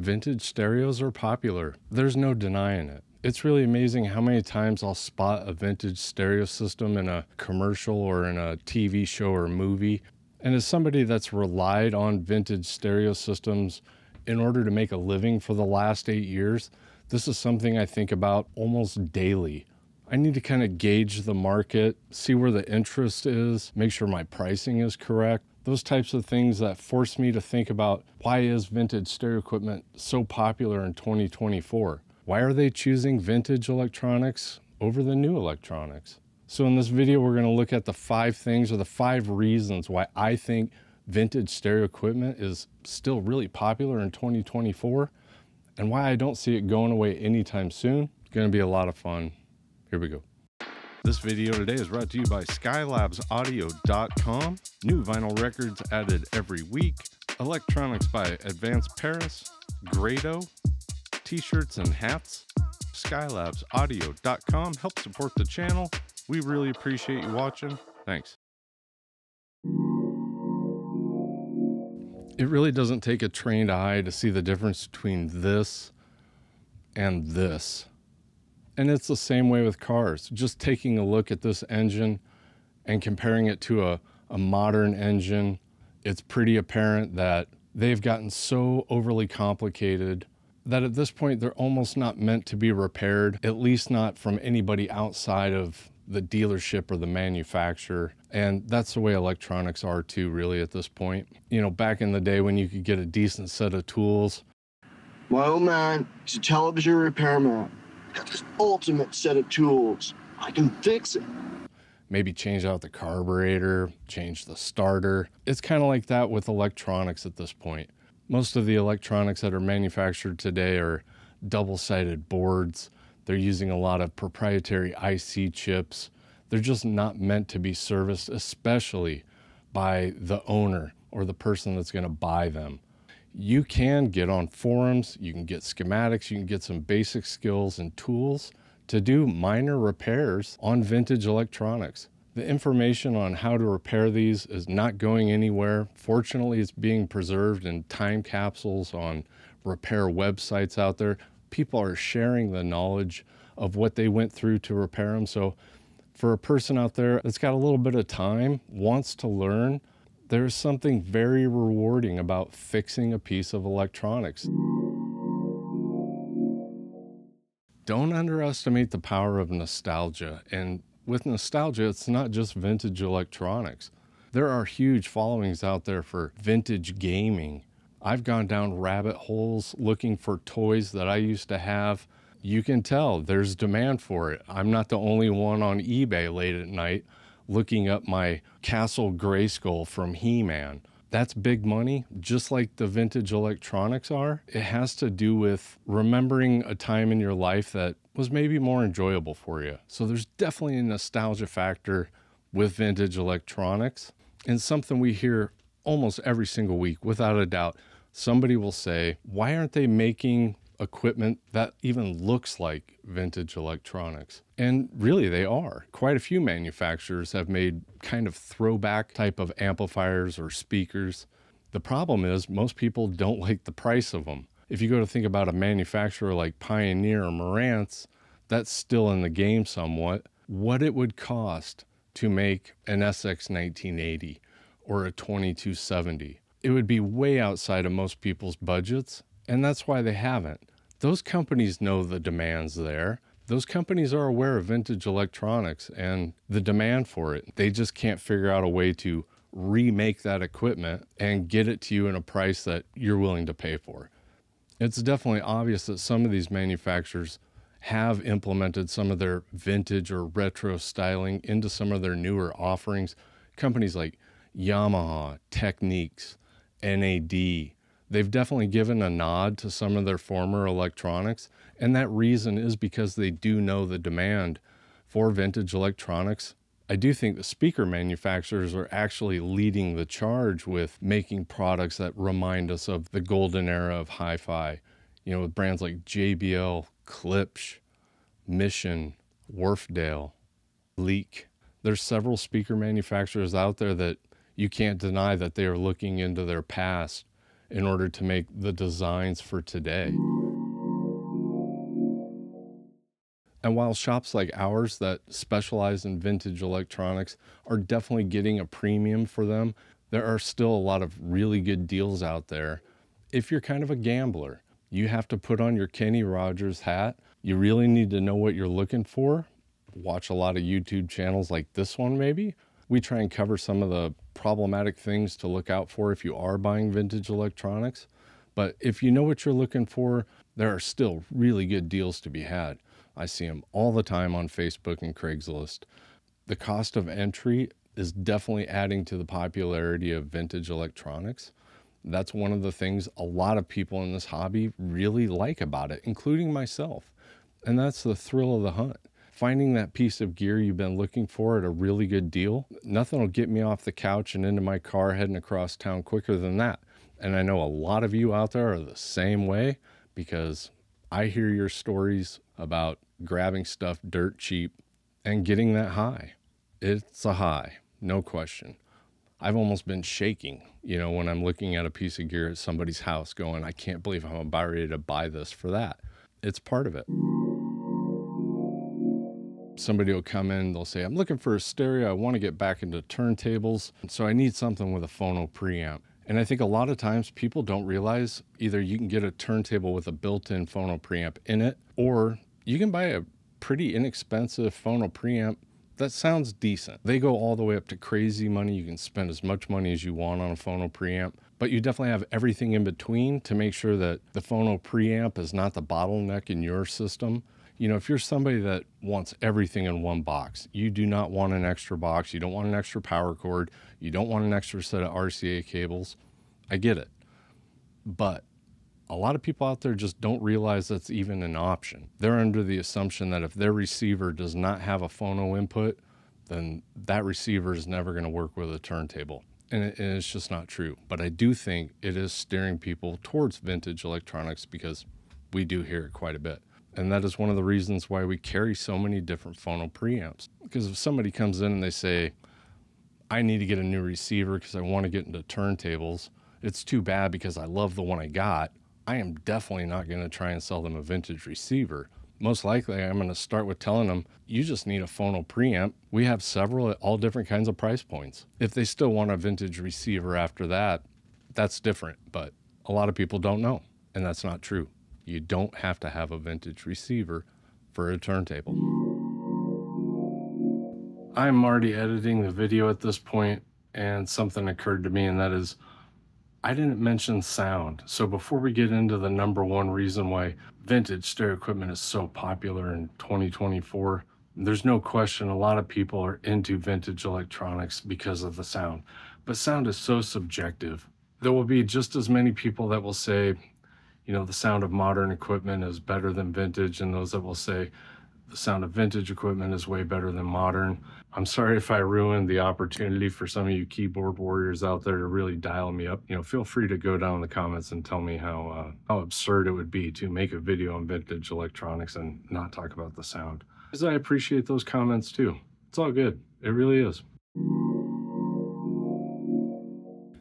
vintage stereos are popular. There's no denying it. It's really amazing how many times I'll spot a vintage stereo system in a commercial or in a TV show or movie. And as somebody that's relied on vintage stereo systems in order to make a living for the last 8 years, this is something I think about almost daily. I need to kind of gauge the market, see where the interest is, make sure my pricing is correct. Those types of things that force me to think about, why is vintage stereo equipment so popular in 2024? Why are they choosing vintage electronics over the new electronics? So in this video, we're going to look at the 5 things or the 5 reasons why I think vintage stereo equipment is still really popular in 2024 and why I don't see it going away anytime soon. It's going to be a lot of fun. Here we go. This video today is brought to you by skylabsaudio.com. New vinyl records added every week. Electronics by Advanced Paris, Grado, t-shirts and hats. skylabsaudio.com. Help support the channel. We really appreciate you watching. Thanks. It really doesn't take a trained eye to see the difference between this and this. And it's the same way with cars. Just taking a look at this engine and comparing it to a modern engine, it's pretty apparent that they've gotten so overly complicated that at this point they're almost not meant to be repaired, at least not from anybody outside of the dealership or the manufacturer. And that's the way electronics are too, really, at this point. You know, back in the day when you could get a decent set of tools. My old man is a television repairman. Got this ultimate set of tools. I can fix it. Maybe change out the carburetor, change the starter. It's kind of like that with electronics at this point. Most of the electronics that are manufactured today are double-sided boards. They're using a lot of proprietary IC chips. They're just not meant to be serviced, especially by the owner or the person that's going to buy them. You can get on forums, you can get schematics, you can get some basic skills and tools to do minor repairs on vintage electronics. The information on how to repair these is not going anywhere. Fortunately, it's being preserved in time capsules on repair websites out there. People are sharing the knowledge of what they went through to repair them. So for a person out there that's got a little bit of time, wants to learn, there's something very rewarding about fixing a piece of electronics. Don't underestimate the power of nostalgia. And with nostalgia, it's not just vintage electronics. There are huge followings out there for vintage gaming. I've gone down rabbit holes looking for toys that I used to have. You can tell there's demand for it. I'm not the only one on eBay late at night looking up my Castle Grayskull from He-Man. That's big money, just like the vintage electronics are. It has to do with remembering a time in your life that was maybe more enjoyable for you. So there's definitely a nostalgia factor with vintage electronics, and something we hear almost every single week, without a doubt. Somebody will say, why aren't they making equipment that even looks like vintage electronics? And really they are. Quite a few manufacturers have made kind of throwback type of amplifiers or speakers. The problem is most people don't like the price of them. If you go to think about a manufacturer like Pioneer or Marantz, that's still in the game somewhat. What it would cost to make an SX 1980 or a 2270. It would be way outside of most people's budgets. And that's why they haven't. Those companies know the demand's there. Those companies are aware of vintage electronics and the demand for it. They just can't figure out a way to remake that equipment and get it to you in a price that you're willing to pay for. It's definitely obvious that some of these manufacturers have implemented some of their vintage or retro styling into some of their newer offerings. Companies like Yamaha, Technics, NAD, they've definitely given a nod to some of their former electronics, and that reason is because they do know the demand for vintage electronics. I do think the speaker manufacturers are actually leading the charge with making products that remind us of the golden era of hi-fi, you know, with brands like JBL, Klipsch, Mission, Wharfdale, Leek. There's several speaker manufacturers out there that you can't deny that they are looking into their past in order to make the designs for today. And while shops like ours that specialize in vintage electronics are definitely getting a premium for them, there are still a lot of really good deals out there. If you're kind of a gambler, you have to put on your Kenny Rogers hat. You really need to know what you're looking for. Watch a lot of YouTube channels like this one, maybe. We try and cover some of the problematic things to look out for if you are buying vintage electronics. But if you know what you're looking for, there are still really good deals to be had. I see them all the time on Facebook and Craigslist. The cost of entry is definitely adding to the popularity of vintage electronics. That's one of the things a lot of people in this hobby really like about it, including myself. And that's the thrill of the hunt. Finding that piece of gear you've been looking for at a really good deal, nothing will get me off the couch and into my car heading across town quicker than that. And I know a lot of you out there are the same way, because I hear your stories about grabbing stuff dirt cheap and getting that high. It's a high, no question. I've almost been shaking, when I'm looking at a piece of gear at somebody's house going, I can't believe I'm about ready to buy this for that. It's part of it. Somebody will come in, they'll say, I'm looking for a stereo. I want to get back into turntables, so I need something with a phono preamp. And I think a lot of times people don't realize either you can get a turntable with a built-in phono preamp in it, or you can buy a pretty inexpensive phono preamp that sounds decent. They go all the way up to crazy money. You can spend as much money as you want on a phono preamp, but you definitely have everything in between to make sure that the phono preamp is not the bottleneck in your system. If you're somebody that wants everything in one box, you do not want an extra box, you don't want an extra power cord, you don't want an extra set of RCA cables, I get it. But a lot of people out there just don't realize that's even an option. They're under the assumption that if their receiver does not have a phono input, then that receiver is never going to work with a turntable. And it's just not true. But I do think it is steering people towards vintage electronics, because we do hear it quite a bit. And that is one of the reasons why we carry so many different phono preamps. Because if somebody comes in and they say, I need to get a new receiver because I want to get into turntables, it's too bad because I love the one I got, I am definitely not going to try and sell them a vintage receiver. Most likely, I'm going to start with telling them, you just need a phono preamp. We have several at all different kinds of price points. If they still want a vintage receiver after that, that's different. But a lot of people don't know, and that's not true. You don't have to have a vintage receiver for a turntable. I'm already editing the video at this point, and something occurred to me, and that is, I didn't mention sound. So before we get into the number one reason why vintage stereo equipment is so popular in 2024, there's no question a lot of people are into vintage electronics because of the sound. But sound is so subjective. There will be just as many people that will say, the sound of modern equipment is better than vintage, and those that will say the sound of vintage equipment is way better than modern. I'm sorry if I ruined the opportunity for some of you keyboard warriors out there to really dial me up. Feel free to go down in the comments and tell me how absurd it would be to make a video on vintage electronics and not talk about the sound. Because I appreciate those comments too. It's all good. It really is.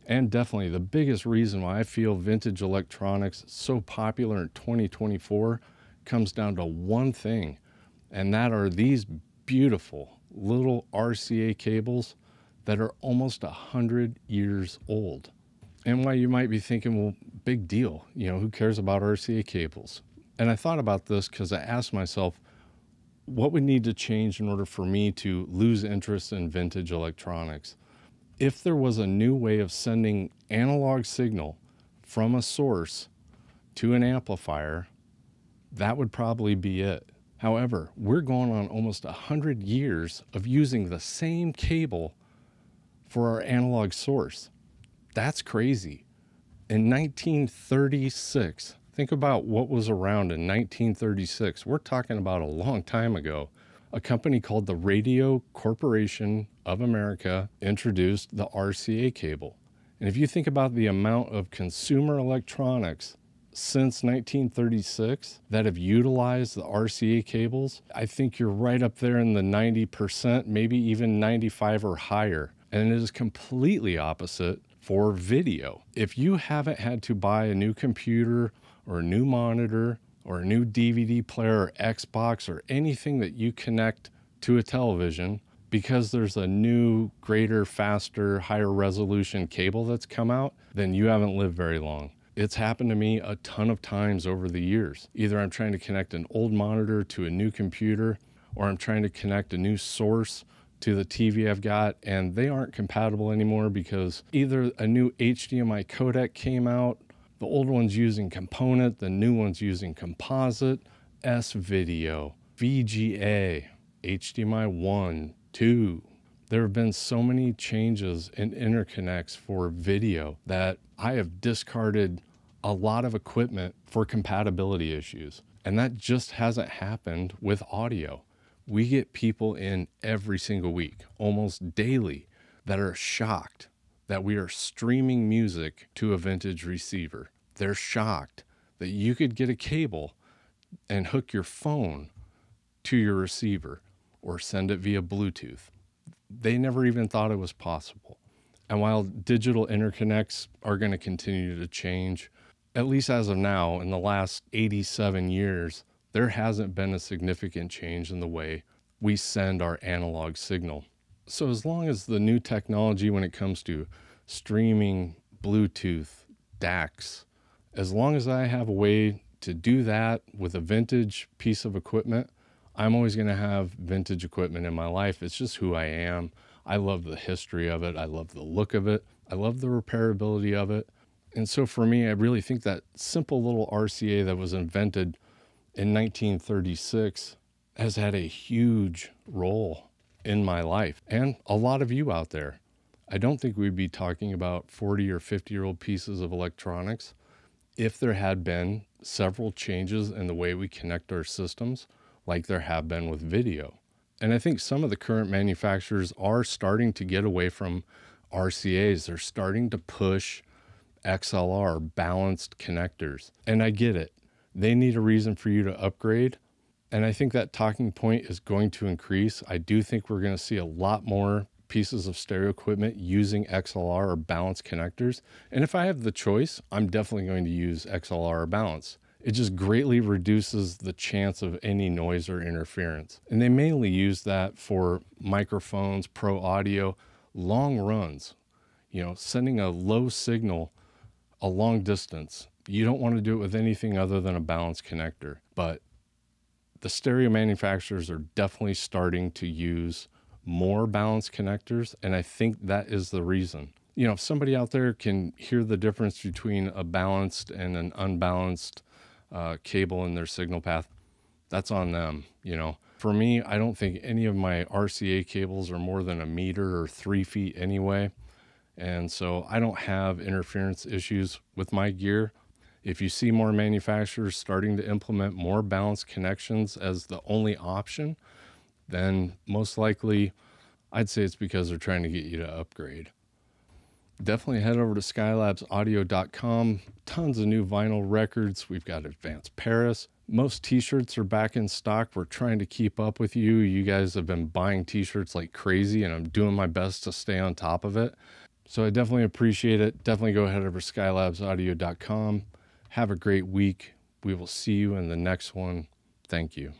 And definitely the biggest reason why I feel vintage electronics is so popular in 2024 comes down to one thing, and that are these beautiful little RCA cables that are almost 100 years old. And why you might be thinking, well, big deal, who cares about RCA cables? And I thought about this because I asked myself, what would need to change in order for me to lose interest in vintage electronics? If there was a new way of sending analog signal from a source to an amplifier, that would probably be it. However, we're going on almost 100 years of using the same cable for our analog source. That's crazy. In 1936, think about what was around in 1936. We're talking about a long time ago. A company called the Radio Corporation of America introduced the RCA cable. And if you think about the amount of consumer electronics since 1936 that have utilized the RCA cables, I think you're right up there in the 90%, maybe even 95 or higher. And it is completely opposite for video. If you haven't had to buy a new computer or a new monitor or a new DVD player or Xbox or anything that you connect to a television because there's a new, greater, faster, higher resolution cable that's come out, then you haven't lived very long. It's happened to me a ton of times over the years. Either I'm trying to connect an old monitor to a new computer, or I'm trying to connect a new source to the TV I've got, and they aren't compatible anymore because either a new HDMI codec came out, the old one's using component, the new one's using composite, S-video, VGA, HDMI 1, 2. There have been so many changes in interconnects for video that I have discarded a lot of equipment for compatibility issues. And that just hasn't happened with audio. We get people in every single week, almost daily, that are shocked that we are streaming music to a vintage receiver. They're shocked that you could get a cable and hook your phone to your receiver or send it via Bluetooth. They never even thought it was possible. And while digital interconnects are going to continue to change, at least as of now, in the last 87 years, there hasn't been a significant change in the way we send our analog signal. So as long as the new technology when it comes to streaming, Bluetooth, DACs, as long as I have a way to do that with a vintage piece of equipment, I'm always going to have vintage equipment in my life. It's just who I am. I love the history of it. I love the look of it. I love the repairability of it. And so for me, I really think that simple little RCA that was invented in 1936 has had a huge role in my life and a lot of you out there. I don't think we'd be talking about 40 or 50-year-old pieces of electronics if there had been several changes in the way we connect our systems, like there have been with video. And I think some of the current manufacturers are starting to get away from RCAs. They're starting to push XLR, balanced connectors. And I get it. They need a reason for you to upgrade. And I think that talking point is going to increase. I do think we're going to see a lot more pieces of stereo equipment using XLR or balanced connectors. And if I have the choice, I'm definitely going to use XLR or balance. It just greatly reduces the chance of any noise or interference. And they mainly use that for microphones, pro audio, long runs, sending a low signal a long distance. You don't want to do it with anything other than a balanced connector. But the stereo manufacturers are definitely starting to use more balanced connectors. And I think that is the reason. If somebody out there can hear the difference between a balanced and an unbalanced cable in their signal path, that's on them. For me, I don't think any of my RCA cables are more than 1 meter or 3 feet anyway. And so I don't have interference issues with my gear. If you see more manufacturers starting to implement more balanced connections as the only option, then most likely I'd say it's because they're trying to get you to upgrade. Definitely head over to skylabsaudio.com. Tons of new vinyl records. We've got Advanced Paris. Most t-shirts are back in stock. We're trying to keep up with you. You guys have been buying t-shirts like crazy, and I'm doing my best to stay on top of it. So I definitely appreciate it. Definitely go ahead over to skylabsaudio.com. Have a great week. We will see you in the next one. Thank you.